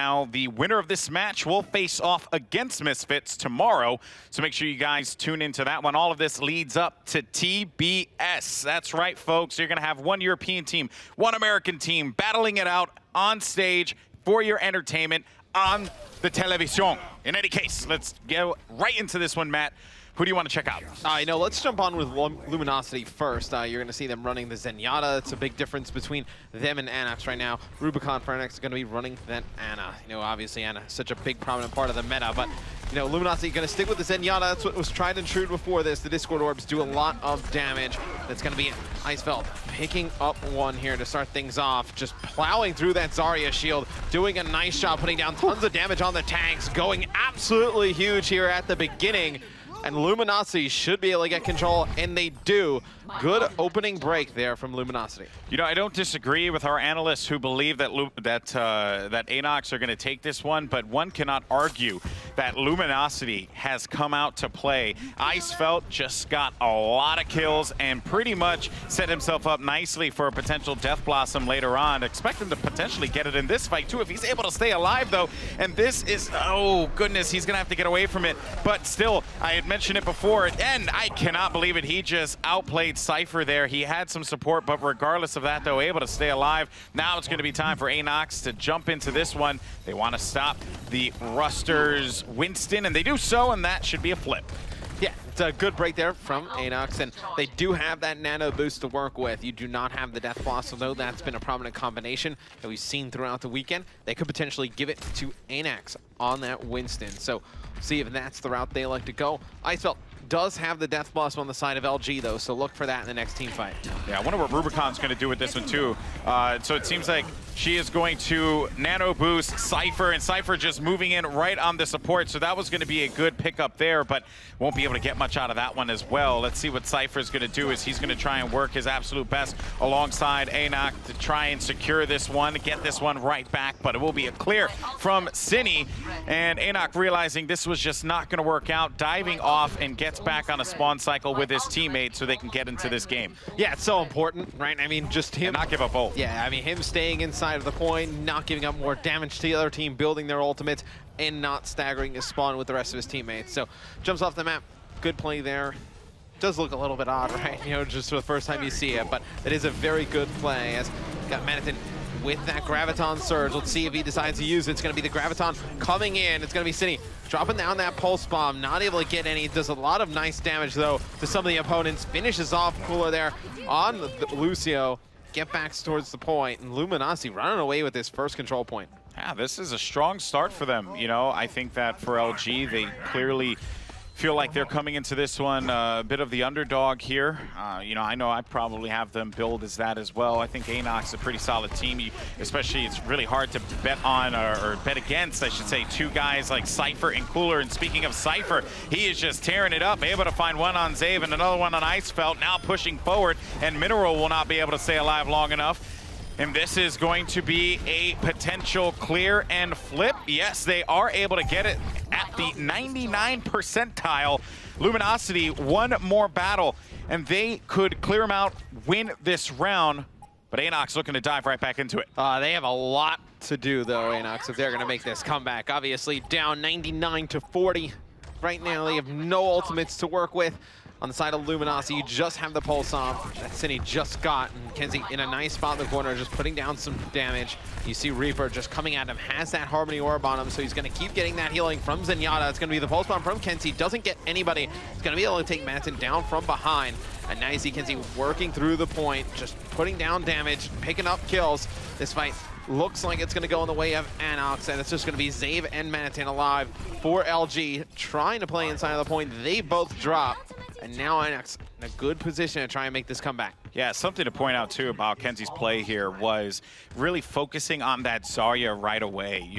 Now, the winner of this match will face off against Misfits tomorrow, so make sure you guys tune into that one. All of this leads up to TBS. That's right, folks. You're going to have one European team, one American team battling it out on stage for your entertainment on the television. In any case, let's go right into this one, Matt. Who do you want to check out? Let's jump on with Luminosity first. You're going to see them running the Zenyatta. It's a big difference between them and ANOX right now. Rubicon for ANOX is going to be running that Ana. Obviously Ana is such a big prominent part of the meta, but Luminosity going to stick with the Zenyatta. That's what was tried and true before this. The Discord Orbs do a lot of damage. That's going to be Icefeld picking up one here to start things off. Just plowing through that Zarya shield, doing a nice job, putting down tons of damage on the tanks, going absolutely huge here at the beginning. And Luminosity should be able to get control, and they do. Good opening break there from Luminosity. I don't disagree with our analysts who believe that that ANOX are going to take this one, but one cannot argue that Luminosity has come out to play. Icefeld just got a lot of kills and pretty much set himself up nicely for a potential Death Blossom later on. Expect him to potentially get it in this fight too if he's able to stay alive though. And this is, oh goodness, he's going to have to get away from it. But still, I had mentioned it before, and I cannot believe it. He just outplayed Cypher there. He had some support, but regardless of that, though, able to stay alive. Now it's going to be time for ANOX to jump into this one. They want to stop the Rusters Winston, and they do so, and that should be a flip. Yeah, it's a good break there from ANOX, and they do have that nano boost to work with. You do not have the Death Blossom, though. That's been a prominent combination that we've seen throughout the weekend. They could potentially give it to ANOX on that Winston. So see if that's the route they like to go. Icefeld does have the Death Blossom on the side of LG, though, so look for that in the next team fight. Yeah, I wonder what Rubicon's going to do with this one, too. So it seems like she is going to nano boost Cypher, and Cypher just moving in right on the support, so that was going to be a good pickup there, but won't be able to get much out of that one as well. Let's see what Cypher's going to do. Is he's going to try and work his absolute best alongside ANOX to try and secure this one, get this one right back, but it will be a clear from Cine, and ANOX realizing this was just not going to work out, diving off and gets back on a spawn cycle with his teammate so they can get into this game. Yeah, it's so important, right? I mean, just him. And not give up ult. Yeah, I mean, him staying inside of the point, not giving up more damage to the other team, building their ultimates, and not staggering his spawn with the rest of his teammates. So, jumps off the map. Good play there. Does look a little bit odd, right? Just for the first time you see it, but it is a very good play as got Manhattan with that Graviton Surge. Let's see if he decides to use it. It's going to be the Graviton coming in. It's going to be Cine dropping down that Pulse Bomb. Not able to get any. Does a lot of nice damage, though, to some of the opponents. Finishes off Cooler there on Lucio. Get back towards the point. And Luminosity running away with this first control point. Yeah, this is a strong start for them. I think that for LG, they clearly feel like they're coming into this one a bit of the underdog here. I know I probably have them billed as that as well. I think ANOX is a pretty solid team. Especially, it's really hard to bet on or bet against, I should say, two guys like Cypher and Cooler. And speaking of Cypher, he is just tearing it up, able to find one on Zave and another one on Icefeld. Now pushing forward, and Mineral will not be able to stay alive long enough. And this is going to be a potential clear and flip. Yes, they are able to get it at the 99 percentile. Luminosity, one more battle, and they could clear them out, win this round. But ANOX looking to dive right back into it. They have a lot to do, though, ANOX, if they're going to make this comeback. Obviously, down 99 to 40. Right now, they have no ultimates to work with. On the side of Luminosity, you just have the Pulse on that Cine just got. And Kenzie in a nice spot in the corner, just putting down some damage. You see Reaper just coming at him, has that Harmony Orb on him, so he's going to keep getting that healing from Zenyatta. It's going to be the Pulse Bomb from Kenzie. Doesn't get anybody. He's going to be able to take Manton down from behind. And now you see Kenzie working through the point, just putting down damage, picking up kills. This fight looks like it's going to go in the way of ANOX, and it's just going to be Zave and Manhattan alive for LG, trying to play inside of the point. They both drop, and now ANOX in a good position to try and make this comeback. Yeah, something to point out, too, about Kenzie's play here was really focusing on that Zarya right away.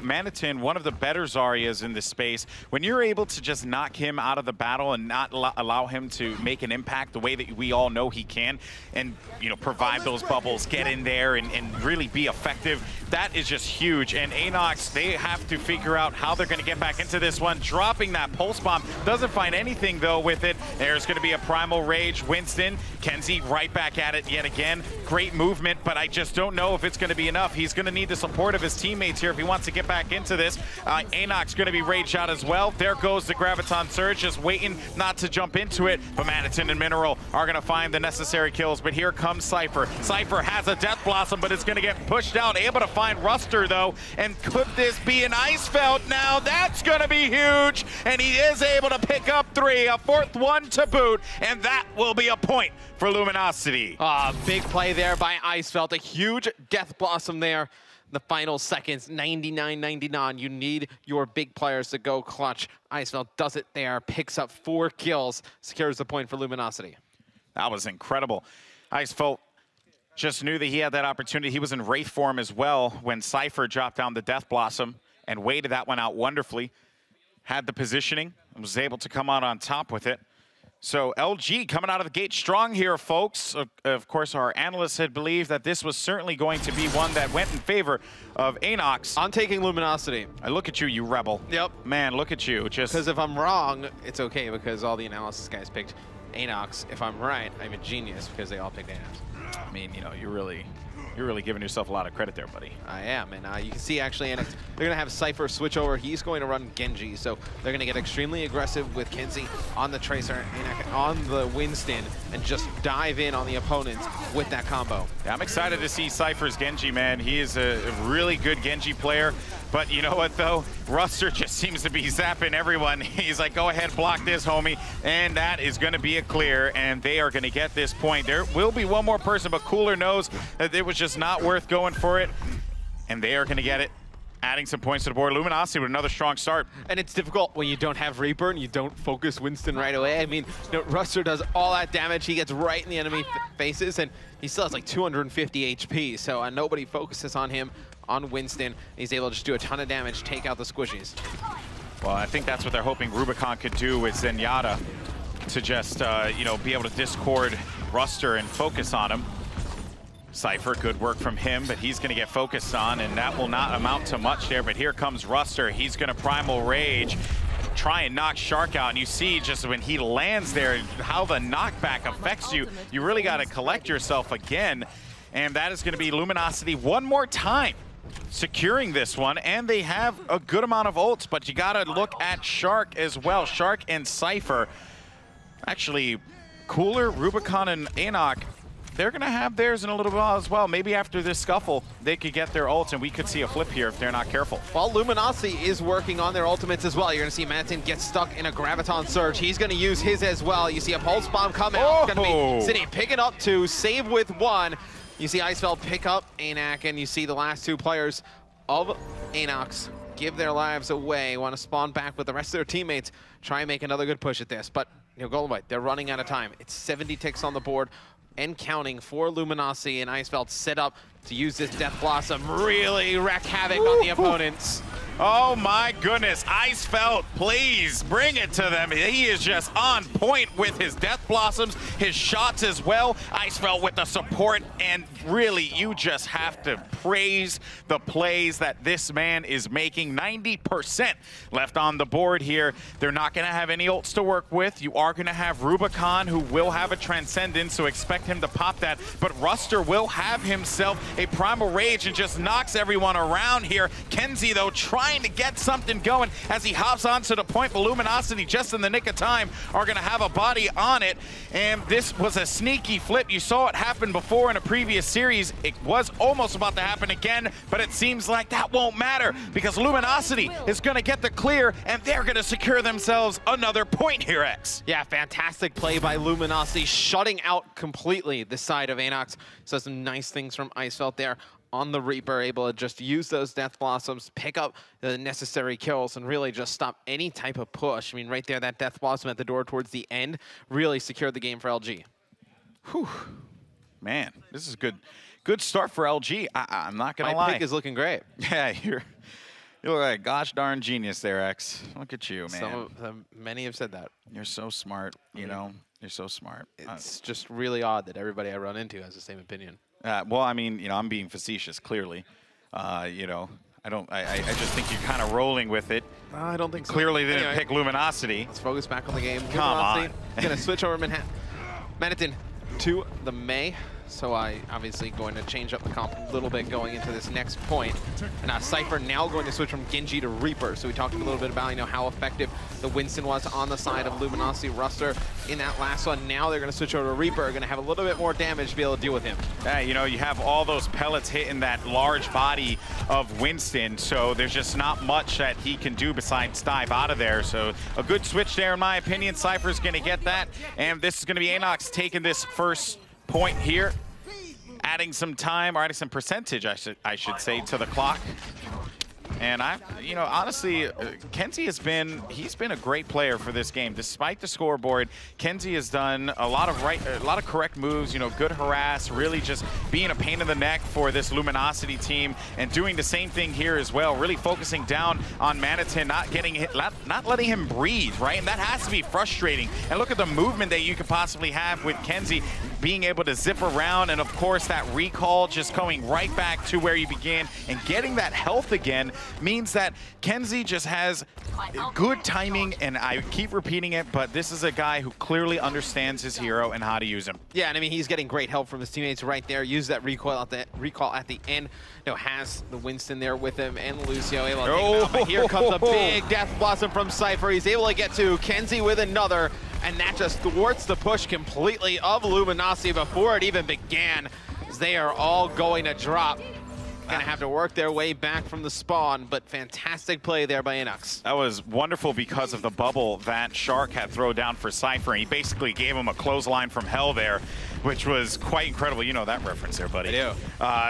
Manhattan, one of the better Zaryas in this space. When you're able to just knock him out of the battle and not allow him to make an impact the way that we all know he can, and, provide those bubbles, get in there and really be effective, that is just huge. And ANOX, they have to figure out how they're going to get back into this one. Dropping that Pulse Bomb, doesn't find anything, though, with it. There's going to be a Primal Rage. Winston, Kenzie right right back at it yet again. Great movement, but I just don't know if it's going to be enough. He's going to need the support of his teammates here if he wants to get back into this. ANOX going to be rage out as well. There goes the Graviton Surge, just waiting not to jump into it. But Manitin and Mineral are going to find the necessary kills. But here comes Cypher. Cypher has a Death Blossom, but it's going to get pushed out. Able to find Ruster, though. And could this be an Icefeld now? That's going to be huge. And he is able to pick up 3, a 4th one to boot. And that will be a point for Luminosity. Big play there by Icefeld. A huge Death Blossom there. The final seconds, 99-99. You need your big players to go clutch. Icefeld does it there, picks up 4 kills, secures the point for Luminosity. That was incredible. Icefeld just knew that he had that opportunity. He was in Wraith form as well when Cypher dropped down the Death Blossom and waited that one out wonderfully. Had the positioning and was able to come out on top with it. So LG coming out of the gate strong here, folks. Of course, our analysts had believed that this was certainly going to be one that went in favor of ANOX. I'm taking Luminosity. I look at you, you rebel. Yep. Man, look at you. Just because if I'm wrong, it's okay because all the analysis guys picked ANOX. If I'm right, I'm a genius because they all picked ANOX. I mean, you know, you're really giving yourself a lot of credit there, buddy. I am, and you can see actually ANOX, they're going to have Cypher switch over. He's going to run Genji, so they're going to get extremely aggressive with Kenzie on the Tracer, on the Winston, and just dive in on the opponents with that combo. Yeah, I'm excited to see Cypher's Genji, man. He is a really good Genji player, but you know what, though? Ruster just seems to be zapping everyone. He's like, go ahead, block this, homie, and that is going to be a clear, and they are going to get this point. There will be one more person, but Cooler knows that it was just not worth going for it, and they are going to get it, adding some points to the board. Luminosity with another strong start. And it's difficult when you don't have Reaper and you don't focus Winston right away. I mean, you know, Ruster does all that damage. He gets right in the enemy faces, and he still has like 250 HP, so nobody focuses on him on Winston. He's able to just do a ton of damage, take out the squishies. Well, I think that's what they're hoping Rubicon could do with Zenyatta, to just, you know, be able to discord Ruster and focus on him. Cypher, good work from him, but he's going to get focused on, and that will not amount to much there. But here comes Ruster. He's going to Primal Rage, try and knock Shark out. And you see just when he lands there, how the knockback affects you. You really got to collect yourself again. And that is going to be Luminosity one more time securing this one. And they have a good amount of ults, but you got to look at Shark as well. Shark and Cypher. Actually, Cooler, Rubicon, and ANOX, they're going to have theirs in a little while as well. Maybe after this scuffle, they could get their ults, and we could see a flip here if they're not careful. Well, Luminosity is working on their ultimates as well. You're going to see Manitin get stuck in a Graviton Surge. He's going to use his as well. You see a Pulse Bomb come out. It's going to be City picking up 2, save with 1. You see Icefeld pick up ANOX, and you see the last 2 players of ANOX give their lives away, want to spawn back with the rest of their teammates, try and make another good push at this. But, you know, Golden White, they're running out of time. It's 70 ticks on the board and counting for Luminosity, and Icefeld set up to use this Death Blossom, really wreak havoc on the opponents. Oh my goodness, Icefeld, please bring it to them. He is just on point with his Death Blossoms, his shots as well. Icefeld with the support, and really, you just have to praise the plays that this man is making. 90% left on the board here. They're not gonna have any ults to work with. You are gonna have Rubicon, who will have a Transcendence, so expect him to pop that, but Ruster will have himself a Primal Rage and just knocks everyone around here. Kenzie, though, trying to get something going as he hops onto the point, but Luminosity, just in the nick of time, are going to have a body on it. And this was a sneaky flip. You saw it happen before in a previous series. It was almost about to happen again, but it seems like that won't matter because Luminosity is going to get the clear, and they're going to secure themselves another point here, X. Yeah, fantastic play by Luminosity, shutting out completely the side of ANOX. So some nice things from Icefeld there on the Reaper, able to just use those Death Blossoms, pick up the necessary kills, and really just stop any type of push. I mean, right there, that Death Blossom at the door towards the end really secured the game for LG. Whew. Man, this is a good start for LG. I'm not going to lie. My pick is looking great. Yeah, you're like a gosh darn genius there, X. Look at you, man. Many have said that. You're so smart, you know. You're so smart. It's just really odd that everybody I run into has the same opinion. Well, I mean, you know, I'm being facetious, clearly. You know, I just think you're kind of rolling with it. I don't think so. Clearly they didn't pick Luminosity. Let's focus back on the game. Come on. He's going to switch over Manhattan. Manitin to the May. So I obviously going to change up the comp a little bit going into this next point. And Cypher now going to switch from Genji to Reaper. So we talked a little bit about, how effective the Winston was on the side of Luminosity Ruster in that last one. Now they're going to switch over to Reaper, going to have a little bit more damage to be able to deal with him. Yeah, you have all those pellets hitting that large body of Winston, so there's just not much that he can do besides dive out of there. So a good switch there, in my opinion. Cypher's going to get that, and this is going to be ANOX taking this first point here, adding some time, or adding some percentage, I should say, to the clock. And honestly, Kenzie he's been a great player for this game. Despite the scoreboard, Kenzie has done a lot of correct moves, good harass, really just being a pain in the neck for this Luminosity team, and doing the same thing here as well, really focusing down on Manitin, not getting hit, not letting him breathe, right? And that has to be frustrating. And look at the movement that you could possibly have with Kenzie, being able to zip around, and of course that recall just going right back to where you began, and getting that health again means that Kenzie just has good timing, and I keep repeating it, but this is a guy who clearly understands his hero and how to use him. Yeah, and I mean, he's getting great help from his teammates right there. Use that recall at the end. Has the Winston there with him, and Lucio able to take him out. But here comes a big Death Blossom from Cypher. He's able to get to Kenzie with another, and that just thwarts the push completely of Luminosity before it even began. They are all going to drop. Gonna have to work their way back from the spawn, but fantastic play there by ANOX. That was wonderful because of the bubble that Shark had thrown down for Cypher. He basically gave him a clothesline from hell there, which was quite incredible. You know that reference there, buddy. I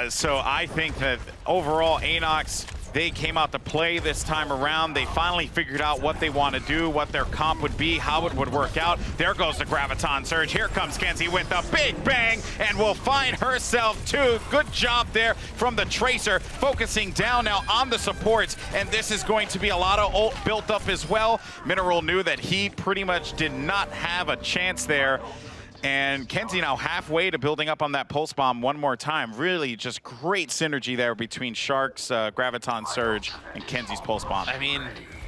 do. So I think that overall, ANOX, they came out to play this time around. They finally figured out what they want to do, what their comp would be, how it would work out. There goes the Graviton Surge. Here comes Kenzie with the big bang, and will find herself too. Good job there from the Tracer, focusing down now on the supports, and this is going to be a lot of ult built up as well. Mineral knew that he pretty much did not have a chance there. And Kenzie now halfway to building up on that pulse bomb one more time. Really just great synergy there between Shark's Graviton Surge and Kenzie's pulse bomb. I mean,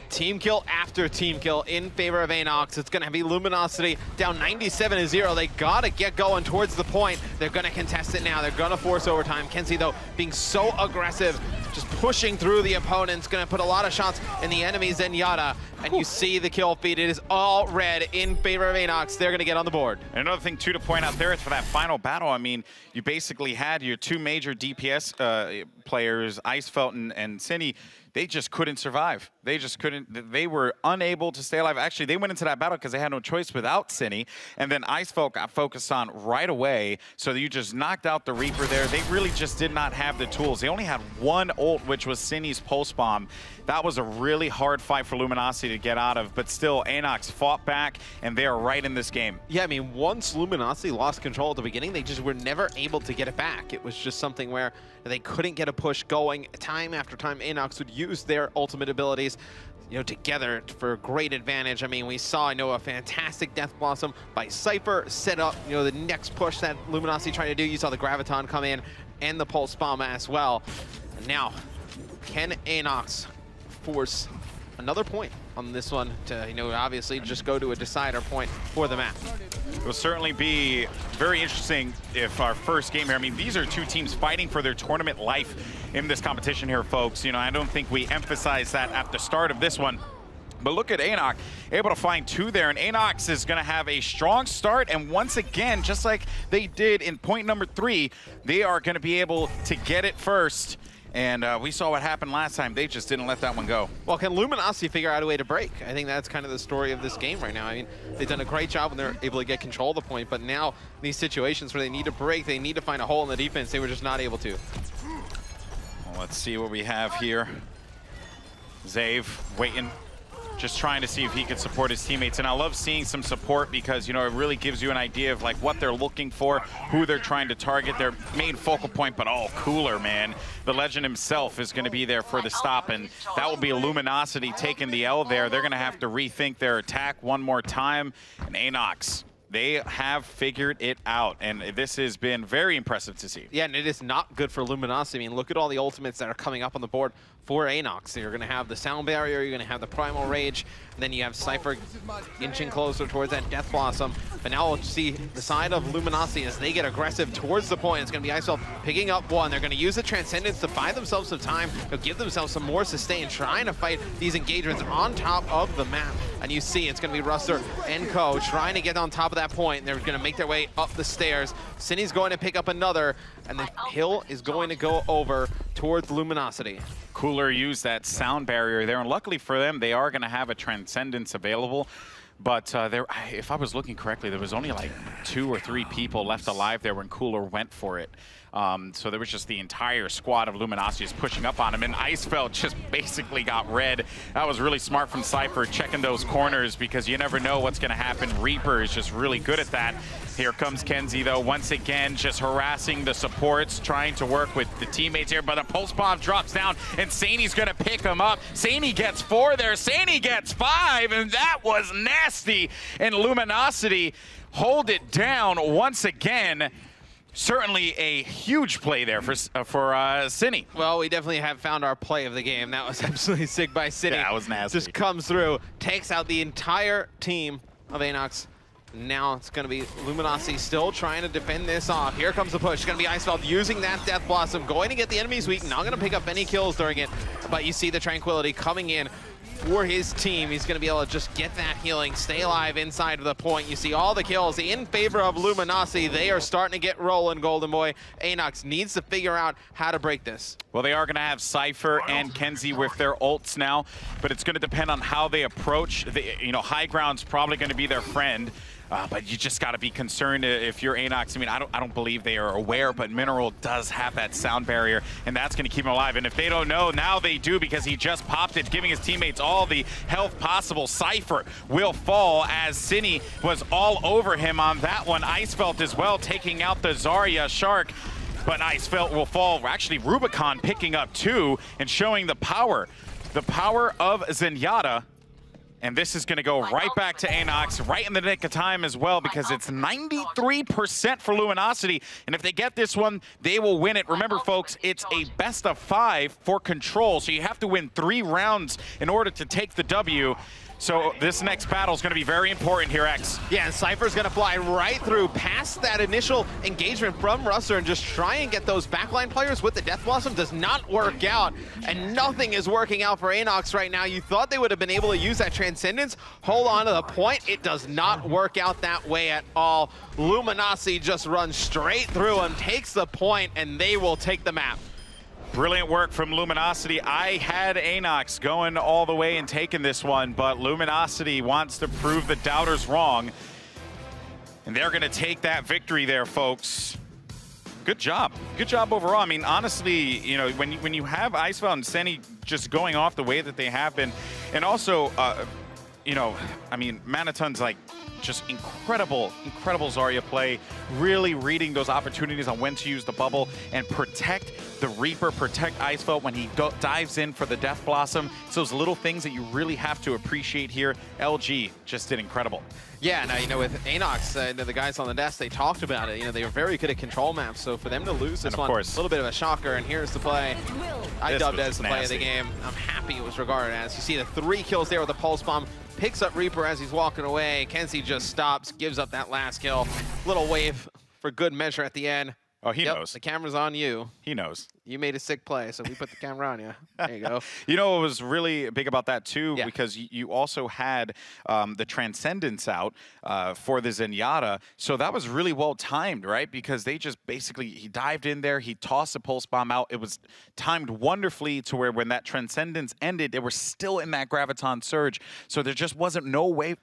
team kill after team kill in favor of ANOX. It's going to be Luminosity down 97-0. They got to get going towards the point. They're going to contest it now. They're going to force overtime. Kenzie, though, being so aggressive, just pushing through the opponents, going to put a lot of shots in the enemy's Zenyatta. And you see the kill feed. It is all red in favor of ANOX. They're going to get on the board. And another thing, too, to point out there is for that final battle, I mean, you basically had your two major DPS players, Icefelt and Cindy. They just couldn't survive. They just couldn't. They were unable to stay alive. Actually, they went into that battle because they had no choice without Cindy. And then Icefelt got focused on right away. So you just knocked out the Reaper there. They really just did not have the tools. They only had one ult, which was Cindy's pulse bomb. That was a really hard fight for Luminosity to get out of. But still, ANOX fought back, and they are right in this game. Yeah, I mean, once Luminosity lost control at the beginning, they just were never able to get it back. It was just something where they couldn't get a push going. Time after time, ANOX would use their ultimate abilities, together for great advantage. I mean, we saw, a fantastic Death Blossom by Cypher set up, the next push that Luminosity tried to do. You saw the Graviton come in and the Pulse Bomb as well. And now, can ANOX force another point on this one to, obviously just go to a decider point for the map? It will certainly be very interesting if our first game here, I mean, these are two teams fighting for their tournament life in this competition here, folks. I don't think we emphasized that at the start of this one. But look at ANOX, able to find two there, and ANOX is going to have a strong start, and once again, just like they did in point number 3, they are going to be able to get it first. And we saw what happened last time. They just didn't let that one go. Well, can Luminosity figure out a way to break? I think that's kind of the story of this game right now. I mean, they've done a great job when they're able to get control of the point, but now these situations where they need to break, they need to find a hole in the defense, they were just not able to. Well, let's see what we have here. Zave waiting, just trying to see if he could support his teammates. And I love seeing some support because, it really gives you an idea of like what they're looking for, who they're trying to target, their main focal point. But oh, Cooler, man. The legend himself is going to be there for the stop, and that will be Luminosity taking the L there. They're going to have to rethink their attack one more time. And ANOX They have figured it out, and this has been very impressive to see. Yeah, and it is not good for Luminosity. I mean, look at all the ultimates that are coming up on the board for ANOX. You're going to have the Sound Barrier, you're going to have the Primal Rage, and then you have Cypher inching closer towards that Death Blossom. But now we'll see the side of Luminosity as they get aggressive towards the point. It's going to be Icefeld picking up one. They're going to use the Transcendence to buy themselves some time. They'll give themselves some more sustain, trying to fight these engagements on top of the map. And you see it's going to be Ruster and Co. trying to get on top of that point. They're going to make their way up the stairs. Cindy's going to pick up another, and the hill is going to go over towards Luminosity. Cooler used that Sound Barrier there, and luckily for them, they are going to have a Transcendence available. But if I was looking correctly, there was only like 2 or 3 people left alive there when Cooler went for it. So there was just the entire squad of Luminosity just pushing up on him, and Icefeld just basically got red. That was really smart from Cypher, checking those corners, because you never know what's going to happen. Reaper is just really good at that. Here comes Kenzie, though, once again, just harassing the supports, trying to work with the teammates here, but a pulse bomb drops down, and Saney's going to pick him up. Saney gets 4 there, Saney gets 5, and that was nasty. And Luminosity hold it down once again. Certainly a huge play there for Cine. Well, we definitely have found our play of the game. That was absolutely sick by Cine. Yeah, that was nasty. Just comes through, takes out the entire team of ANOX. Now it's going to be Luminosity still trying to defend this off. Here comes the push. It's going to be Icefeld using that Death Blossom, going to get the enemies weak. Not going to pick up any kills during it, but you see the Tranquility coming in for his team. He's going to be able to just get that healing, stay alive inside of the point. You see all the kills in favor of Luminosity. They are starting to get rolling, Golden Boy. ANOX needs to figure out how to break this. Well, they are going to have Cypher and Kenzie with their ults now, but it's going to depend on how they approach. High ground's probably going to be their friend. But you just got to be concerned if you're ANOX. I mean, I don't believe they are aware, but Mineral does have that Sound Barrier, and that's going to keep him alive. And if they don't know, now they do, because he just popped it, giving his teammates all the health possible. Cypher will fall as Cine was all over him on that one. Icefeld as well, taking out the Zarya Shark. But Icefeld will fall. Actually, Rubicon picking up 2 and showing the power of Zenyatta. And this is going to go right back to ANOX, right in the nick of time as well, because it's 93% for Luminosity. And if they get this one, they will win it. Remember, folks, it's a best of 5 for Control, so you have to win 3 rounds in order to take the W. So this next battle is going to be very important here, X. Yeah, and Cypher's going to fly right through past that initial engagement from Ruster and just try and get those backline players with the Death Blossom. Does not work out, and nothing is working out for ANOX right now. You thought they would have been able to use that Transcendence, hold on to the point. It does not work out that way at all. Luminosity just runs straight through him, takes the point, and they will take the map. Brilliant work from Luminosity. I had ANOX going all the way and taking this one, but Luminosity wants to prove the doubters wrong. And they're going to take that victory there, folks. Good job. Good job overall. I mean, honestly, when you have Icefeld and Senny just going off the way that they have been, and also, I mean, Manaton's like just incredible Zarya play, really reading those opportunities on when to use the bubble and protect the Reaper, protect Icefeld when he dives in for the Death Blossom. It's those little things that you really have to appreciate here. LG just did incredible. Yeah, now, with ANOX, the guys on the desk, they talked about it. They were very good at control maps, so for them to lose this one, a little bit of a shocker, and here's the play. I dubbed it as the play of the game. I'm happy it was regarded as. You see the 3 kills there with the Pulse Bomb, picks up Reaper as he's walking away. Kenzie just stops, gives up that last kill. Little wave for good measure at the end. Oh, he knows. The camera's on you. He knows. You made a sick play, so we put the camera on you. There you go. What was really big about that, too, yeah, because you also had the Transcendence out for the Zenyatta. So that was really well timed, right? Because they just basically, he dived in there, he tossed the Pulse Bomb out. It was timed wonderfully to where when that Transcendence ended, they were still in that Graviton Surge. So there just wasn't a way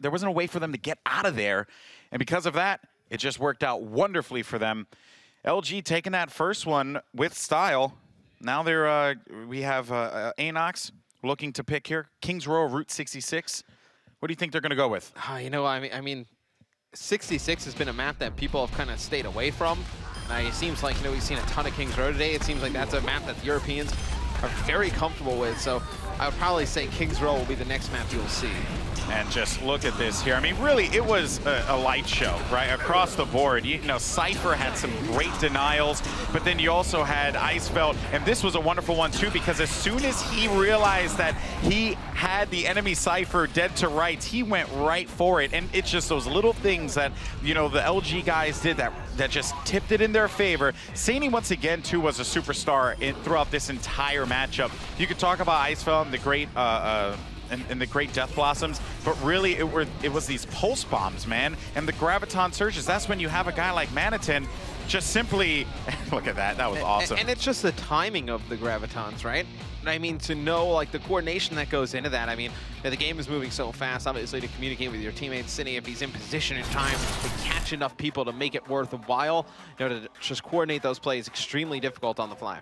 for them to get out of there. And because of that, it just worked out wonderfully for them. LG taking that first one with style. Now we have ANOX looking to pick here. Kings Row, Route 66. What do you think they're going to go with? I mean, 66 has been a map that people have kind of stayed away from. It seems like, we've seen a ton of Kings Row today. It seems like that's a map that the Europeans are very comfortable with. So I would probably say King's Row will be the next map you'll see. And just look at this here. I mean, really, it was a light show, right? Across the board. You know, Cypher had some great denials, but then you also had Icefeld, and this was a wonderful one too, because as soon as he realized that he had the enemy Cypher dead to rights, he went right for it. And it's just those little things that, you know, the LG guys did that just tipped it in their favor. Sani, once again, too, was a superstar throughout this entire matchup. You could talk about Icefeld and the great and the great Death Blossoms, but really it was these pulse bombs, man, and the Graviton surges. That's when you have a guy like Manitin just simply, look at that, that was awesome. And it's just the timing of the Gravitons, right? I mean, to know like the coordination that goes into that. I mean, the game is moving so fast, obviously, to communicate with your teammate Cine, if he's in position in time to catch enough people to make it worthwhile, you know, to just coordinate those plays, extremely difficult on the fly.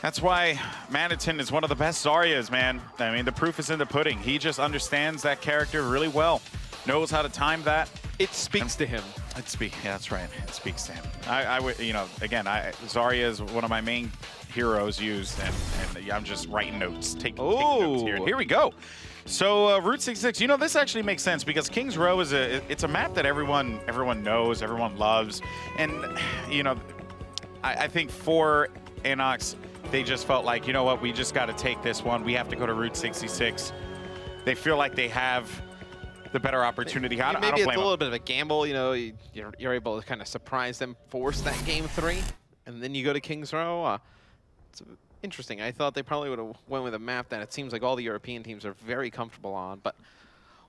That's why Manitin is one of the best Zaryas, man. I mean, the proof is in the pudding. He just understands that character really well, knows how to time that. It speaks to him. Yeah, that's right. It speaks to him. I would, you know, again, Zarya is one of my main heroes used, and I'm just writing notes, taking notes here. And here we go. So Route 66, you know, this actually makes sense because King's Row is it's a map that everyone knows, everyone loves, and you know, I think for ANOX, they just felt like, you know what, we just got to take this one. We have to go to Route 66. They feel like they have the better opportunity. I don't blame Maybe it's a little them. bit of a gamble, you know, you're able to kind of surprise them, force that game 3, and then you go to King's Row. It's interesting. I thought they probably would have went with a map that it seems like all the European teams are very comfortable on, but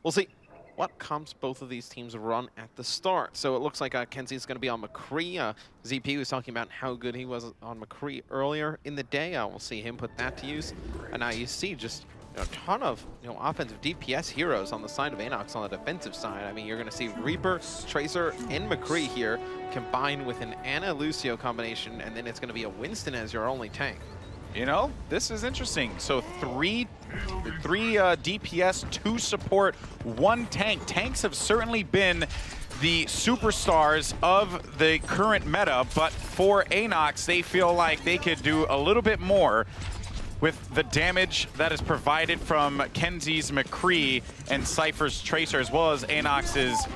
we'll see what comps both of these teams run at the start. So it looks like Kenzie is going to be on McCree. ZP was talking about how good he was on McCree earlier in the day. We'll see him put that to use. And now you see just a ton of offensive DPS heroes on the side of ANOX on the defensive side. I mean, you're going to see Reaper, Tracer, and McCree here combined with an Ana Lucio combination, and then it's going to be a Winston as your only tank. You know, this is interesting. So three DPS, 2 support, 1 tank. Tanks have certainly been the superstars of the current meta, but for ANOX, they feel like they could do a little bit more with the damage that is provided from Kenzie's McCree and Cypher's Tracer, as well as ANOX's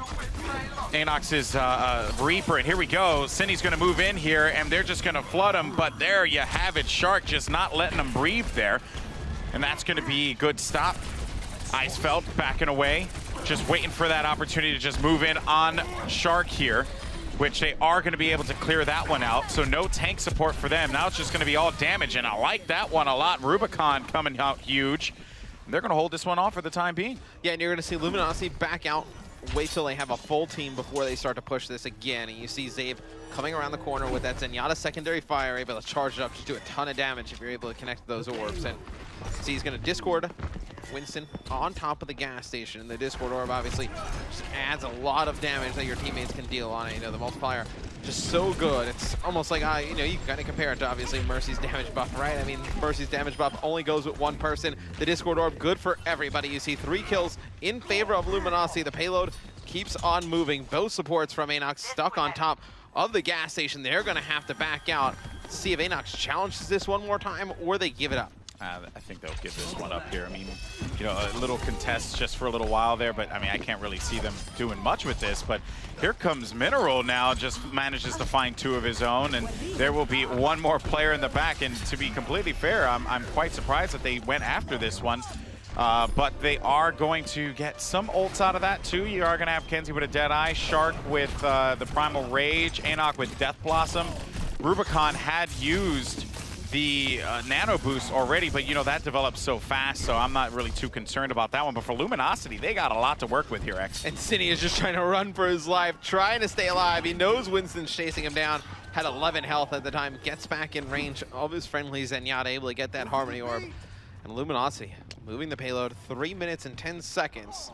Reaper. And here we go. Cindy's going to move in here, and they're just going to flood him. But there you have it. Shark just not letting him breathe there. And that's going to be a good stop. Icefeld backing away, just waiting for that opportunity to just move in on Shark here, which they are going to be able to clear that one out. So no tank support for them. Now it's just going to be all damage, and I like that one a lot. Rubicon coming out huge. They're going to hold this one off for the time being. Yeah, and you're going to see Luminosity back out. Wait till they have a full team before they start to push this again. And you see Zabe coming around the corner with that Zenyatta secondary fire, able to charge it up, just do a ton of damage if you're able to connect those orbs. And see, he's going to Discord Winston on top of the gas station. And the Discord orb obviously just adds a lot of damage that your teammates can deal on it. You know, the multiplier just so good. It's almost like, you know, you can kind of compare it to obviously Mercy's damage buff, right? I mean, Mercy's damage buff only goes with one person. The Discord orb, good for everybody. You see 3 kills in favor of Luminosity. The payload keeps on moving. Both supports from ANOX stuck on top of the gas station. They're going to have to back out. See if ANOX challenges this one more time or they give it up. I think they'll give this one up here. I mean, you know, a little contest just for a little while there, but I mean, I can't really see them doing much with this. But here comes Mineral now, just manages to find 2 of his own, and there will be 1 more player in the back. And to be completely fair, I'm quite surprised that they went after this one. But they are going to get some ults out of that too. You are going to have Kenzie with a Deadeye, Shark with the Primal Rage, ANOX with Death Blossom. Rubicon had used the nano boost already, but you know, that develops so fast, so I'm not really too concerned about that one. But for Luminosity, they got a lot to work with here, X. And Cine is just trying to run for his life, trying to stay alive. He knows Winston's chasing him down, had 11 health at the time, gets back in range of his friendly Zenyatta, able to get that Harmony Orb. And Luminosity moving the payload 3 minutes and 10 seconds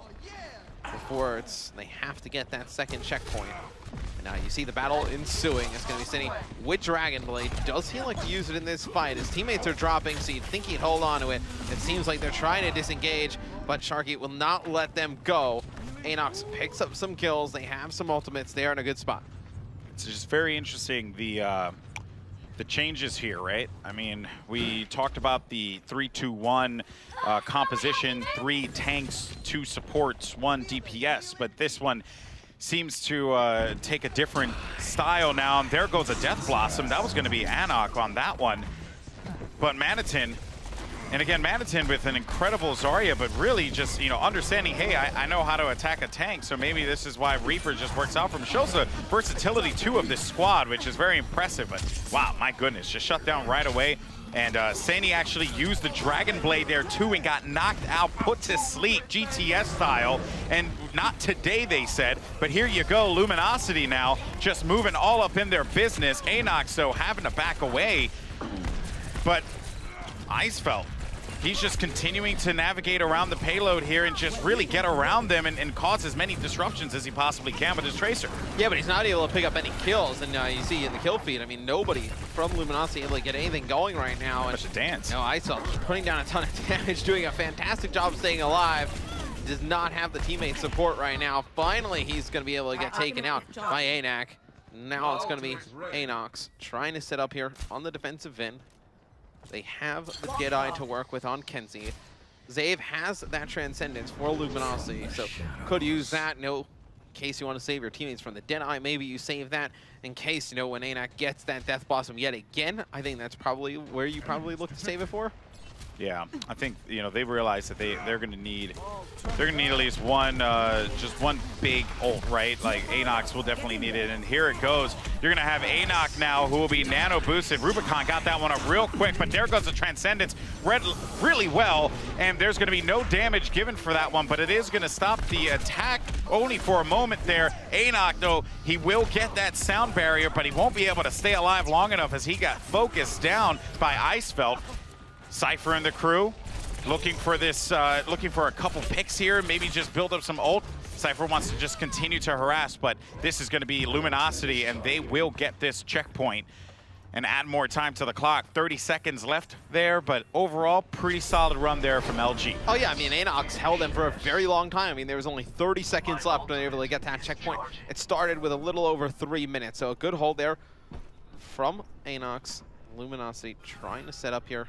before they have to get that second checkpoint. And now you see the battle ensuing. It's going to be Cine with Dragon Blade. Does he like to use it in this fight? His teammates are dropping, so you'd think he'd hold on to it. It seems like they're trying to disengage, but Sharky will not let them go. ANOX picks up some kills. They have some ultimates. They are in a good spot. It's just very interesting, the the changes here, right? I mean, we talked about the 3-2-1 composition, 3 tanks, 2 supports, 1 DPS, but this one seems to take a different style now. And there goes a Death Blossom. That was going to be ANOX on that one. But Manitin, and again, Manitin with an incredible Zarya, but really just, you know, understanding, hey, I know how to attack a tank, so maybe this is why Reaper just works out for him. Shows the versatility, too, of this squad, which is very impressive. But, wow, my goodness, just shut down right away. And Sani actually used the Dragon Blade there, too, and got knocked out, put to sleep, GTS style. And not today, they said, but here you go, Luminosity now, just moving all up in their business. ANOX, though, having to back away. But Icefelt, he's just continuing to navigate around the payload here and just really get around them and cause as many disruptions as he possibly can with his Tracer. Yeah, but he's not able to pick up any kills. And you see in the kill feed, I mean, nobody from Luminosity able to get anything going right now. Such a dance. No, Icefelt putting down a ton of damage, doing a fantastic job staying alive. Does not have the teammate support right now. Finally, he's going to be able to get taken out by ANOX. Now it's going to be ANOX trying to set up here on the defensive end. They have the Jedi to work with on Kenzie. Zave has that Transcendence for Luminosity, so could use that, you know, in case you want to save your teammates from the Jedi. Maybe you save that in case, you know, when ANOX gets that Death Blossom yet again. I think that's probably where you probably look to save it for. Yeah, I think, you know, they realize that they're gonna need at least one just one big ult, right? Like ANOX will definitely need it, and here it goes. You're gonna have ANOX now, who will be nano boosted. Rubicon got that one up real quick, but there goes the Transcendence, read really well, and there's gonna be no damage given for that one, but it is gonna stop the attack only for a moment there. ANOX, though, he will get that sound barrier, but he won't be able to stay alive long enough as he got focused down by Icefelt. Cypher and the crew looking for this, looking for a couple picks here, maybe just build up some ult. Cypher wants to just continue to harass, but this is going to be Luminosity, and they will get this checkpoint and add more time to the clock. 30 seconds left there, but overall, pretty solid run there from LG. Oh yeah, I mean, ANOX held them for a very long time. I mean, there was only 30 seconds left when they were able to get that checkpoint. It started with a little over 3 minutes, so a good hold there from ANOX. Luminosity trying to set up here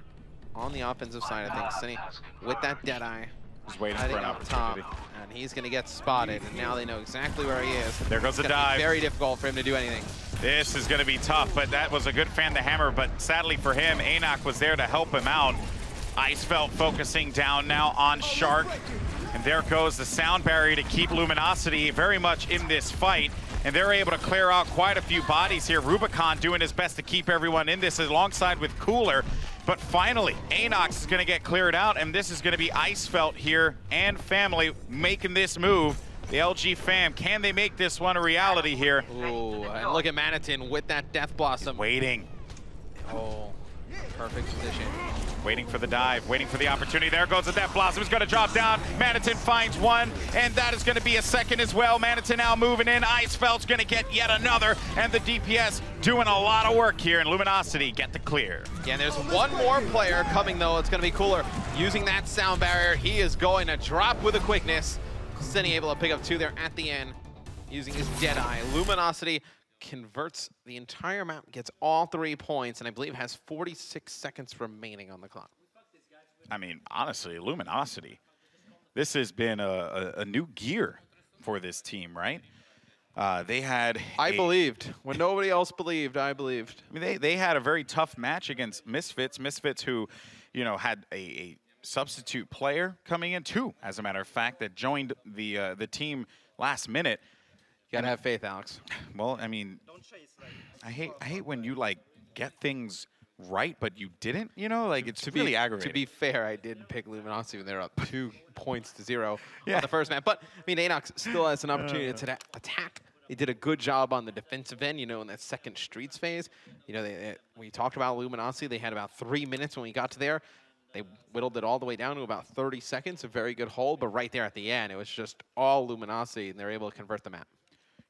on the offensive side of things. Cindy with that Deadeye. He's waiting for an opportunity. Top, and he's going to get spotted, and now they know exactly where he is. There goes the dive. Very difficult for him to do anything. This is going to be tough, but that was a good fan to hammer, but sadly for him, ANOX was there to help him out. Icefelt focusing down now on Shark, and there goes the sound barrier to keep Luminosity very much in this fight. And they're able to clear out quite a few bodies here. Rubicon doing his best to keep everyone in this alongside with Cooler. But finally, ANOX is going to get cleared out, and this is going to be Icefelt here and family making this move. The LG fam, can they make this one a reality here? Ooh, and look at Manitin with that Death Blossom. He's waiting. Oh, perfect position. Waiting for the dive, waiting for the opportunity. There goes the Death Blossom. It's going to drop down. Manitin finds one, and that is going to be a second as well. Manitin now moving in. Icefelt's going to get yet another, and the DPS doing a lot of work here, and Luminosity get the clear. Yeah, and there's one more player coming, though. It's going to be Cooler using that sound barrier. He is going to drop with a quickness. Cindy able to pick up 2 there at the end using his Deadeye. Luminosity converts the entire map, gets all 3 points, and I believe has 46 seconds remaining on the clock. I mean, honestly, Luminosity, this has been a new gear for this team, right? They had... I believed. When nobody else believed, I believed. I mean, they had a very tough match against Misfits. Misfits who, you know, had a substitute player coming in, 2, as a matter of fact, that joined the team last minute. You gotta have faith, Alex. Well, I mean, I hate when you like get things right, but you didn't. You know, like it's really aggravating. To be fair, I did pick Luminosity when they were up 2 points to 0 on the first match. But I mean, ANOX still has an opportunity to attack. They did a good job on the defensive end. You know, in that second streets phase. You know, we talked about Luminosity. They had about 3 minutes when we got to there. They whittled it all the way down to about 30 seconds. A very good hold, but right there at the end, it was just all Luminosity, and they were able to convert the map.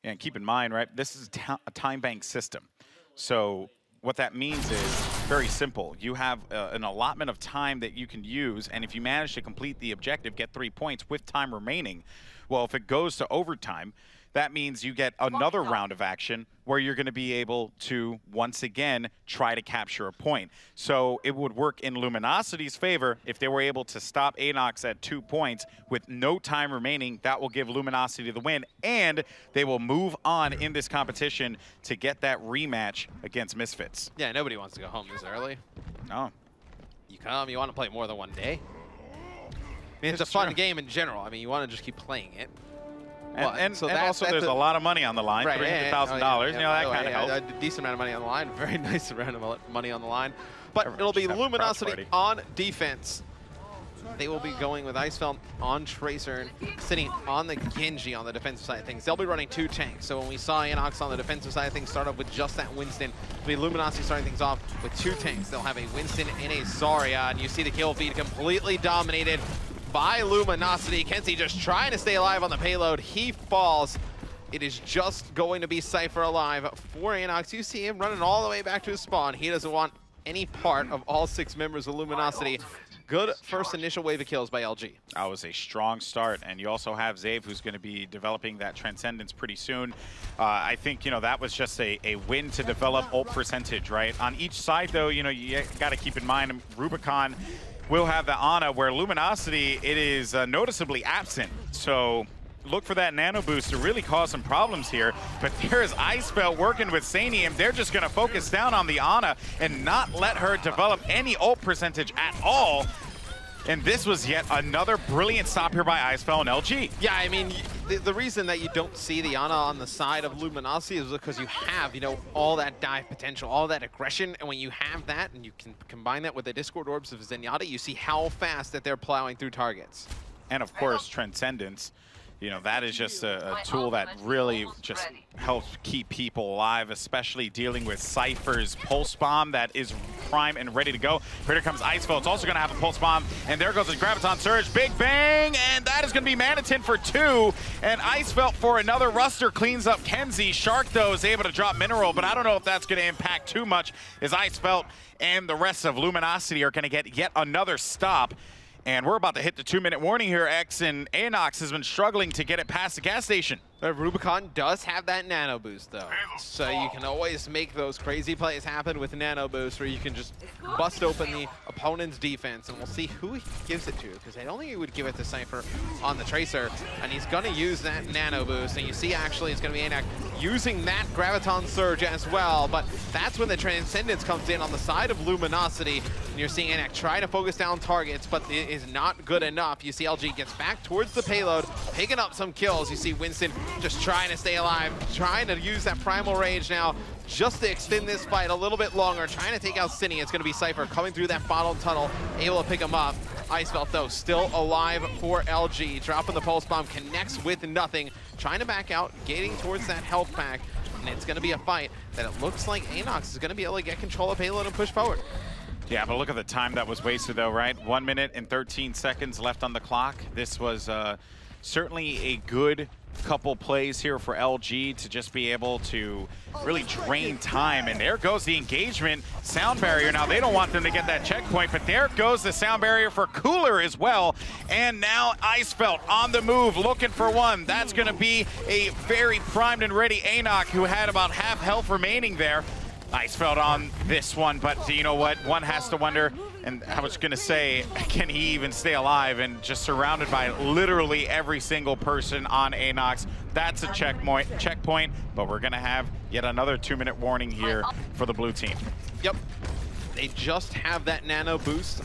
Yeah, and keep in mind, right, this is a time bank system. So what that means is very simple. You have an allotment of time that you can use, and if you manage to complete the objective, get 3 points with time remaining, well, if it goes to overtime, that means you get another round of action where you're going to be able to, once again, try to capture a point. So it would work in Luminosity's favor if they were able to stop ANOX at 2 points with no time remaining. That will give Luminosity the win, and they will move on in this competition to get that rematch against Misfits. Yeah, nobody wants to go home this early. No. You want to play more than one day. I mean, it's a fun game in general. I mean, you want to just keep playing it. And also there's a lot of money on the line, right, $300,000. You know, that kind of helps. A decent amount of money on the line, very nice amount of money on the line. But Everyone it'll be Luminosity on defense. They will be going with Icefelt on Tracer, sitting on the Genji on the defensive side of things. They'll be running 2 tanks. So when we saw ANOX on the defensive side of things start off with just that Winston, it'll be Luminosity starting things off with 2 tanks. They'll have a Winston and a Zarya, and you see the kill feed completely dominated by Luminosity. Kenzie just trying to stay alive on the payload. He falls. It is just going to be Cypher alive for ANOX. You see him running all the way back to his spawn. He doesn't want any part of all 6 members of Luminosity. Good first initial wave of kills by LG. That was a strong start, and you also have Zave, who's going to be developing that Transcendence pretty soon. I think, you know, that was just a win to develop ult percentage, right? On each side, though, you know, you got to keep in mind Rubicon will have the Ana, where Luminosity, it is noticeably absent. So look for that nano boost to really cause some problems here. But there's Icefelt working with Sanium. They're just going to focus down on the Ana and not let her develop any ult percentage at all. And this was yet another brilliant stop here by Icefelt and LG. Yeah, I mean, the reason that you don't see the Ana on the side of Luminosity is because you have, you know, all that dive potential, all that aggression, and when you have that, and you can combine that with the Discord Orbs of Zenyatta, you see how fast that they're plowing through targets. And of course, Transcendence. You know, that is just a tool that really just helps keep people alive, especially dealing with Cypher's Pulse Bomb that is prime and ready to go. Here comes Icefelt. It's also going to have a Pulse Bomb, and there goes the Graviton Surge. Big bang, and that is going to be Manitin for 2, and Icefelt for another. Ruster cleans up Kenzie. Shark, though, is able to drop Mineral, but I don't know if that's going to impact too much, as Icefelt and the rest of Luminosity are going to get yet another stop. And we're about to hit the 2-minute warning here, X, and ANOX has been struggling to get it past the gas station. Rubicon does have that nano boost, though. So you can always make those crazy plays happen with nano boost, where you can just bust open the opponent's defense, and we'll see who he gives it to, because I don't think he would give it to Cypher on the Tracer, and he's going to use that nano boost, and you see actually it's going to be ANOX using that Graviton Surge as well, but that's when the Transcendence comes in on the side of Luminosity, and you're seeing ANOX try to focus down targets, but it is not good enough. You see LG gets back towards the payload, picking up some kills. You see Winston just trying to stay alive, trying to use that Primal Rage now just to extend this fight a little bit longer, trying to take out Cine. It's going to be Cypher coming through that bottom tunnel, able to pick him up. Icefelt, though, still alive for LG. Dropping the Pulse Bomb, connects with nothing, trying to back out, getting towards that health pack, and it's going to be a fight that it looks like ANOX is going to be able to get control of payload and push forward. Yeah, but look at the time that was wasted, though, right? 1 minute and 13 seconds left on the clock. This was certainly a good couple plays here for LG to just be able to really drain time. And there goes the engagement sound barrier. Now, they don't want them to get that checkpoint, but there goes the sound barrier for Cooler as well. And now Icefelt on the move, looking for one. That's going to be a very primed and ready ANOX, who had about half health remaining there. Icefelt on this one, but you know what? One has to wonder, and I was going to say, can he even stay alive? And just surrounded by literally every single person on ANOX. That's a checkpoint, but we're going to have yet another 2-minute warning here for the blue team. Yep. They just have that nano boost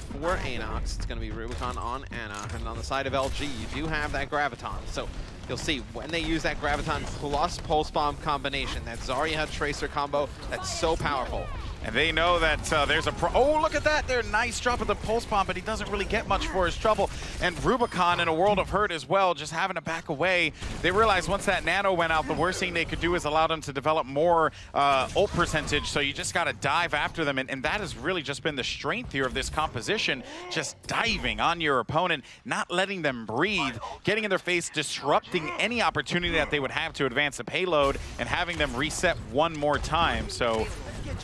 for ANOX. It's going to be Rubicon on Ana, and on the side of LG, you do have that Graviton. So you'll see when they use that Graviton plus Pulse Bomb combination, that Zarya Tracer combo, that's so powerful. And they know that there's a oh, look at that there. Nice drop of the Pulse Bomb, but he doesn't really get much for his trouble. And Rubicon in a world of hurt as well, just having to back away. They realized once that nano went out, the worst thing they could do is allow them to develop more ult percentage. So you just got to dive after them. And that has really just been the strength here of this composition. Just diving on your opponent, not letting them breathe, getting in their face, disrupting any opportunity that they would have to advance the payload, and having them reset one more time. So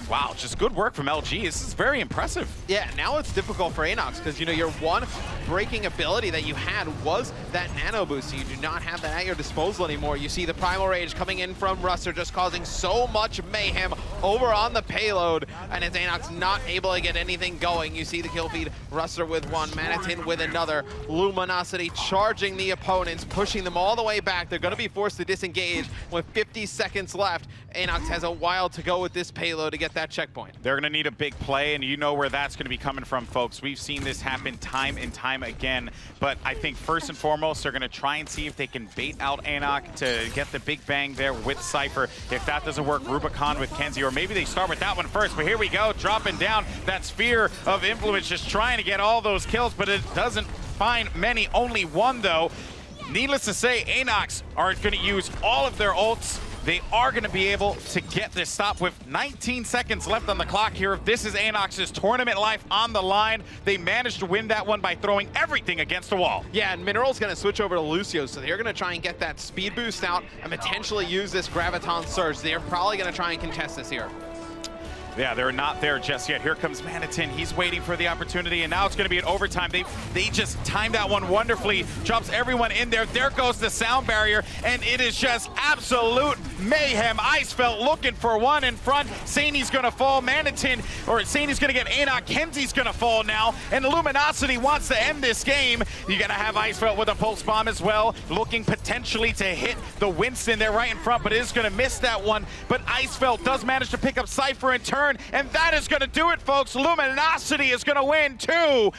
Wow, just good work from LG. This is very impressive. Yeah, now it's difficult for ANOX because, you know, your one breaking ability that you had was that nano boost. So you do not have that at your disposal anymore. You see the Primal Rage coming in from Ruster, just causing so much mayhem over on the payload, and it's ANOX not able to get anything going. You see the kill feed, Ruster with one, Manitin with another, Luminosity charging the opponents, pushing them all the way back. They're going to be forced to disengage with 50 seconds left. ANOX has a while to go with this payload to get that checkpoint. They're going to need a big play, and you know where that's going to be coming from, folks. We've seen this happen time and time again, but I think first and foremost, they're going to try and see if they can bait out ANOX to get the big bang there with Cypher. If that doesn't work, Rubicon with Kenzie, or maybe they start with that one first, but here we go, dropping down that sphere of influence, just trying to get all those kills, but it doesn't find many, only one though. Needless to say, ANOX are going to use all of their ults. They are going to be able to get this stop with 19 seconds left on the clock here. This is ANOX's tournament life on the line. They managed to win that one by throwing everything against the wall. Yeah, and Mineral's going to switch over to Lucio, so they're going to try and get that speed boost out and potentially use this Graviton Surge. They're probably going to try and contest this here. Yeah, they're not there just yet. Here comes Manitin. He's waiting for the opportunity, and now it's going to be an overtime. They just timed that one wonderfully. Drops everyone in there. There goes the sound barrier, and it is just absolute mayhem. Icefelt looking for one in front. Saini's going to fall. Manitin, or Saini's going to get ANOX. Kenzie's going to fall now, and Luminosity wants to end this game. You're going to have Icefelt with a pulse bomb as well, looking potentially to hit the Winston there right in front, but it is going to miss that one. But Icefelt does manage to pick up Cypher in turn, and that is going to do it, folks. Luminosity is going to win 2-0.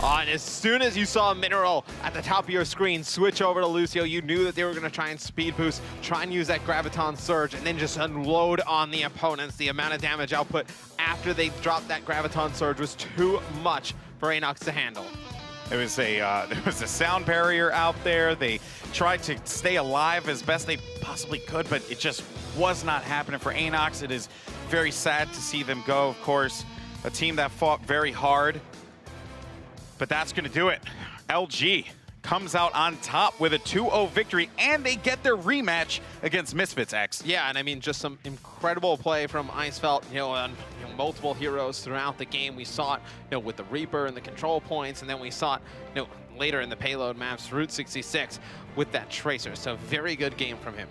And as soon as you saw Mineral at the top of your screen switch over to Lucio, you knew that they were going to try and speed boost, try and use that Graviton Surge, and then just unload on the opponents. The amount of damage output after they dropped that Graviton Surge was too much for ANOX to handle. There was a sound barrier out there. They tried to stay alive as best they possibly could, but it just was not happening for ANOX. It is very sad to see them go, of course. A team that fought very hard, but that's going to do it. LG comes out on top with a 2-0 victory, and they get their rematch against Misfits X. Yeah, and I mean, just some incredible play from Icefelt, on multiple heroes throughout the game. We saw it, with the Reaper and the control points, and then we saw it, later in the payload maps, Route 66 with that Tracer. So very good game from him.